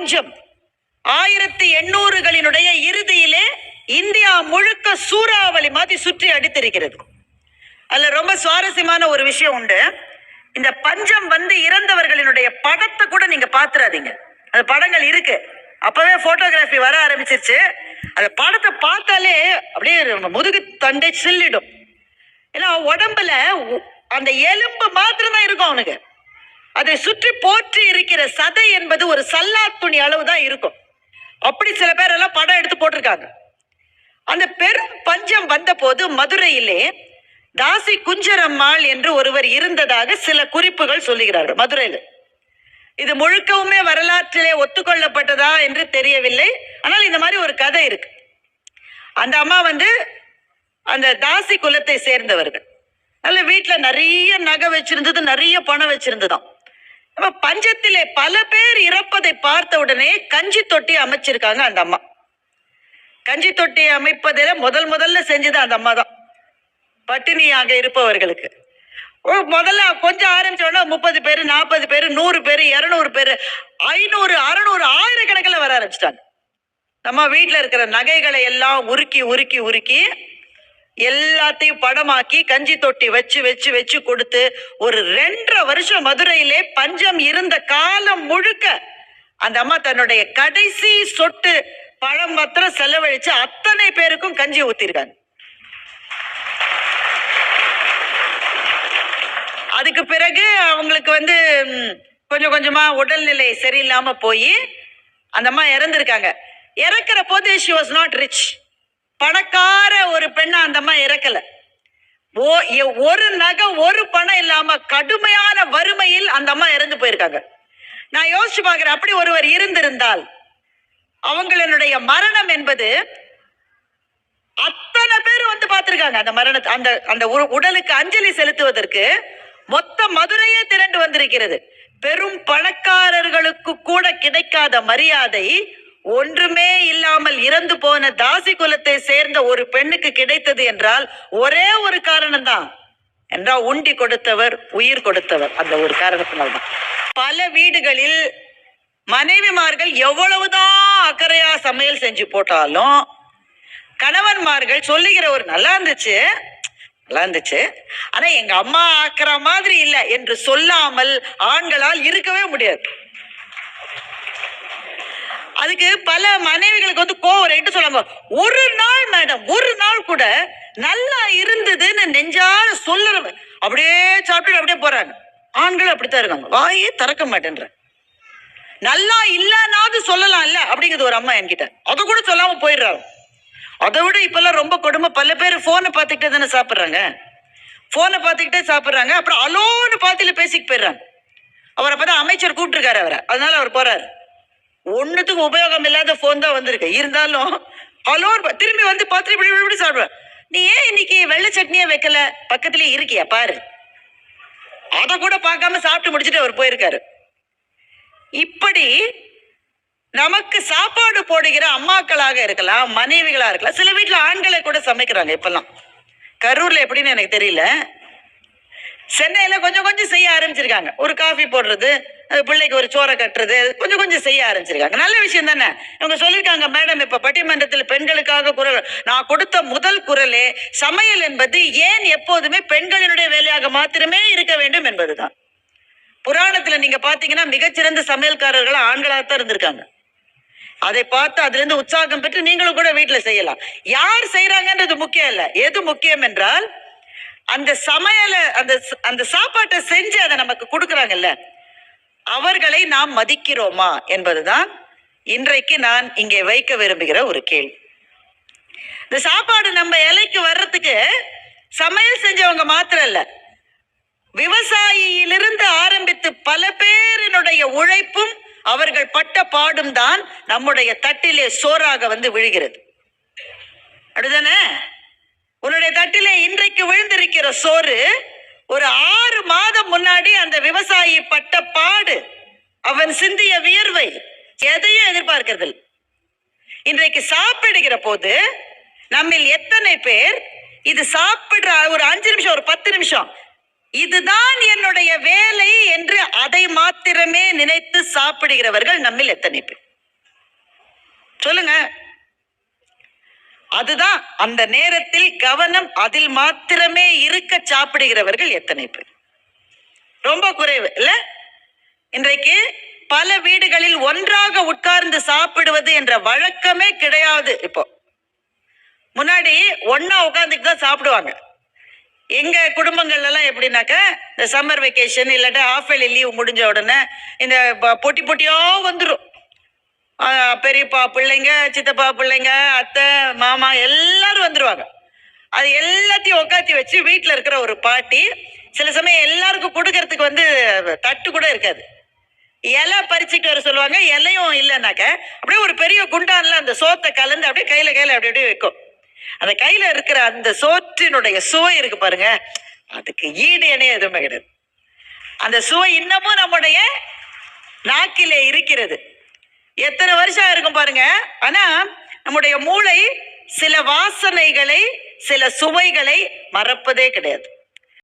பஞ்சம் 1800களினுடைய இறுதியிலே இந்தியா முழுக்க சூறாவளி மாதிரி சுற்றி அடித்திருக்கிறது. அதுல ரொம்ப சுவாரஸ்யமான ஒரு விஷயம் உண்டு. இந்த பஞ்சம் வந்து இறந்தவர்களினுடைய படத்தை கூட நீங்க பாத்துறாதீங்க. அந்த படங்கள் இருக்கு, அப்பவே போட்டோகிராஃபி வர ஆரம்பிச்சிருச்சு. அந்த படத்தை பார்த்தாலே அப்படியே முதுகு தண்டை சில்லிடும். ஏன்னா உடம்புல அந்த எலும்பு மாத்திரம் தான் இருக்கும் அவனுக்கு. அதை சுற்றி போற்றி இருக்கிற சதை என்பது ஒரு சல்லா துணி அளவு தான் இருக்கும். அப்படி சில பேர் எல்லாம் படம் எடுத்து போட்டிருக்காங்க. அந்த பெரும் பஞ்சம் வந்த போது மதுரையிலே தாசி குஞ்சரம்மாள் என்று ஒருவர் இருந்ததாக சில குறிப்புகள் சொல்லுகிறார்கள் மதுரையில். இது முழுக்கவுமே வரலாற்றிலே ஒத்துக்கொள்ளப்பட்டதா என்று தெரியவில்லை. ஆனால் இந்த மாதிரி ஒரு கதை இருக்கு. அந்த அம்மா வந்து அந்த தாசி குலத்தை சேர்ந்தவர்கள். நல்ல வீட்டுல நிறைய நகை வச்சிருந்தது, நிறைய பணம் வச்சிருந்ததாம். பஞ்சத்திலே பல பேர் இறப்பதை பார்த்த உடனே கஞ்சி தொட்டி அமைச்சிருக்காங்க அந்த அம்மா. கஞ்சி தொட்டி அமைப்பதில முதல்ல செஞ்சது அந்த அம்மா தான், பட்டினியாக இருப்பவர்களுக்கு. முதல்ல கொஞ்சம் ஆரம்பிச்சோன்னா 30 பேர், 40 பேர், 100 பேர், 200 பேர், 500, 600, ஆயிரக்கணக்கில் வர ஆரம்பிச்சிட்டாங்க. நம்ம வீட்டுல இருக்கிற நகைகளை எல்லாம் உருக்கி உருக்கி உருக்கி எல்லாத்தையும் படமாக்கி கஞ்சி தொட்டி வச்சு வச்சு வச்சு கொடுத்து ஒரு 2.5 வருஷம் மதுரையிலே பஞ்சம் இருந்த காலம் முழுக்க அந்த அம்மா தன்னுடைய கடைசி சொட்டு பழம் மாத்திரம் செலவழிச்சு அத்தனை பேருக்கும் கஞ்சி ஊத்திருக்காங்க. அதுக்கு பிறகு அவங்களுக்கு வந்து கொஞ்சம் கொஞ்சமா உடல்நிலை சரியில்லாம போய் அந்த அம்மா இறந்திருக்காங்க. இறக்குற போது she was not rich, பணக்கார ஒரு பெண்ணா அந்த அம்மா இறக்கல. ஒரு நகை ஒரு பணம் இல்லாம கடுமையான வறுமையில் அந்த அம்மா இறந்து போயிருக்காங்க. நான் யோசிச்சு பாக்குறேன், அப்படி ஒருவர் இருந்திருந்தால் அவங்களுடைய மரணம் என்பது அத்தனை பேர் வந்து பார்த்திருக்காங்க. அந்த மரணத்தை அந்த உடலுக்கு அஞ்சலி செலுத்துவதற்கு மொத்த மதுரையே திரண்டு வந்திருக்கிறது. பெரும் பணக்காரர்களுக்கு கூட கிடைக்காத மரியாதை ஒன்றுமே இல்லாமல் இறந்து போன தாசி குலத்தை சேர்ந்த ஒரு பெண்ணுக்கு கிடைத்தது என்றால் ஒரே ஒரு காரணம் தான், என்றால் உண்டி கொடுத்தவர், உயிர் கொடுத்தவர். அந்த ஒரு காரணத்தினால்தான் பல வீடுகளில் மனைவிமார்கள் எவ்வளவுதான் அக்கறையா சமையல் செஞ்சு போட்டாலும் கணவன்மார்கள் சொல்லுகிற ஒரு நல்லா இருந்துச்சு ஆனா எங்க அம்மா ஆக்குற மாதிரி இல்லை என்று சொல்லாமல் ஆண்களால் இருக்கவே முடியாது. அதுக்கு பல மனைவிகளுக்கு வந்து கோவம் சொல்லாம, ஒரு நாள் மேடம், ஒரு நாள் கூட நல்லா இருந்ததுன்னு நெஞ்சால சொல்ல அப்படியே சாப்பிட்டு அப்படியே போறாங்க. ஆண்கள் அப்படித்தான் இருக்காங்க, வாயே திறக்க மாட்டேன்ற. நல்லா இல்லனாவது சொல்லலாம் இல்ல அப்படிங்கிறது ஒரு அம்மா என்கிட்ட, அதை கூட சொல்லாம போயிடுறாங்க. அதை விட இப்பெல்லாம் ரொம்ப கொடுமை, பல பேர் போனை பார்த்துக்கிட்டே தானே சாப்பிட்றாங்க. போனை பார்த்துக்கிட்டே சாப்பிட்றாங்க, அப்புறம் அலோன்னு பார்த்துல பேசிட்டு போயிடுறாங்க. அவர் அப்பதான் அமைச்சர் கூப்பிட்டுருக்காரு அவரை, அதனால அவர் போறாரு. ஒன்னுத்துக்கு உபயோகம் இல்லாத போன் தான் வந்திருக்கு. இருந்தாலும் அலோன் திரும்பி வந்து பார்த்து இப்படி சாப்பிடுவேன். நீ ஏன் இன்னைக்கு வெள்ளை சட்னியே வைக்கல, பக்கத்துலயே இருக்கியா பாரு. அதை கூட பார்க்காம சாப்பிட்டு முடிச்சுட்டு அவர் போயிருக்காரு. இப்படி நமக்கு சாப்பாடு போடுகிற அம்மாக்களாக இருக்கலாம், மனைவிகளா இருக்கலாம். சில வீட்டுல ஆண்களை கூட சமைக்கிறாங்க இப்பெல்லாம். கரூர்ல எப்படின்னு எனக்கு தெரியல, சென்னையில கொஞ்சம் கொஞ்சம் செய்ய ஆரம்பிச்சிருக்காங்க. ஒரு காஃபி போடுறது, பிள்ளைக்கு ஒரு சோறை கட்டுறது, கொஞ்சம் கொஞ்சம் செய்ய ஆரம்பிச்சிருக்காங்க. நல்ல விஷயம் தானே. இவங்க சொல்லியிருக்காங்க, மேடம் இப்ப பட்டிமன்றத்தில் பெண்களுக்காக குரல், நான் கொடுத்த முதல் குரலே சமையல் என்பது ஏன் எப்போதுமே பெண்களினுடைய வேலையாக மாத்திரமே இருக்க வேண்டும் என்பதுதான். புராணத்துல நீங்க பாத்தீங்கன்னா மிகச்சிறந்த சமையல்காரர்கள் ஆண்களாகத்தான் இருந்திருக்காங்க. அதை பார்த்து அதுல இருந்து உற்சாகம் பெற்று நீங்களும் கூட வீட்டுல செய்யலாம். யார் செய்யறாங்கன்றது முக்கியம் இல்ல, எது முக்கியம் என்றால் அந்த சமையலை அந்த சாப்பாட்டை செஞ்சு அதை நமக்கு கொடுக்கறாங்கல்ல, அவர்களை நாம் மதிக்கிறோமா என்பதுதான் இன்றைக்கு நான் இங்கே வைக்க விரும்புகிற ஒரு கேள்வி. இந்த சாப்பாடு நம்ம இலைக்கு வர்றதுக்கு சமையல் செஞ்சவங்க மாத்திரம் இல்ல, விவசாயியிலிருந்து ஆரம்பித்து பல பேரினுடைய உழைப்பும் அவர்கள் பட்ட பாடும் தான் நம்முடைய தட்டிலே சோறாக வந்து விழுகிறது. அப்படிதானே? உன்னுடைய தட்டிலே இன்றைக்கு விழுந்திருக்கிற சோறு ஒரு 6 மாதம் முன்னாடி அந்த விவசாயி பட்ட பாடு, அவன் சிந்திய வியர்வை, எதையும் எதிர்பார்க்கிறது. இன்றைக்கு சாப்பிடுகிற போது நம்மில் எத்தனை பேர் இது சாப்பிடுற ஒரு 5 நிமிஷம், ஒரு 10 நிமிஷம், இதுதான் என்னுடைய வேலை என்று அதை மாத்திரமே நினைத்து சாப்பிடுகிறவர்கள் நம்மில் எத்தனை பேர்? சொல்லுங்க. அதுதான் அந்த நேரத்தில் கவனம் அதில் மாத்திரமே இருக்க சாப்பிடுகிறவர்கள் எத்தனை பேர்? ரொம்ப குறைவு இல்ல. இன்றைக்கு பல வீடுகளில் ஒன்றாக உட்கார்ந்து சாப்பிடுவது என்ற வழக்கமே கிடையாது. இப்போ முன்னாடி ஒன்னா உட்கார்ந்துட்டு தான் சாப்பிடுவாங்க. எங்க குடும்பங்கள்ல எல்லாம் எப்படின்னாக்க, இந்த சம்மர் வெக்கேஷன் இல்லாட்டா ஹாஃப் இயர்லி லீவ் முடிஞ்ச உடனே இந்த பொட்டி பொட்டியா வந்துடும். பெரியப்பா பிள்ளைங்க, சித்தப்பா பிள்ளைங்க, அத்தை, மாமா எல்லாரும் வந்துருவாங்க. அது எல்லாத்தையும் உட்காத்தி வச்சு வீட்டுல இருக்கிற ஒரு பாட்டி சில சமயம் எல்லாருக்கும் கொடுக்கறதுக்கு தட்டு கூட இருக்காது. இலை பறிச்சுட்டு வர சொல்லுவாங்க. இலையும் இல்லைன்னாக்க அப்படியே ஒரு பெரிய குண்டான்ல அந்த சோத்தை கலந்து அப்படியே கையில அப்படி அப்படியே வைக்கும். அந்த கையில இருக்கிற அந்த சோற்றினுடைய சுவை இருக்கு பாருங்க, அதுக்கு ஈடு இணைய எதுவுமே கிடையாது. அந்த சுவை இன்னமும் நம்முடைய நாக்கிலே இருக்கிறது. எத்தனை வருஷம் இருக்கும் பாருங்க. ஆனா நம்முடைய மூளை சில வாசனைகளை, சில சுவைகளை மறப்பதே கிடையாது.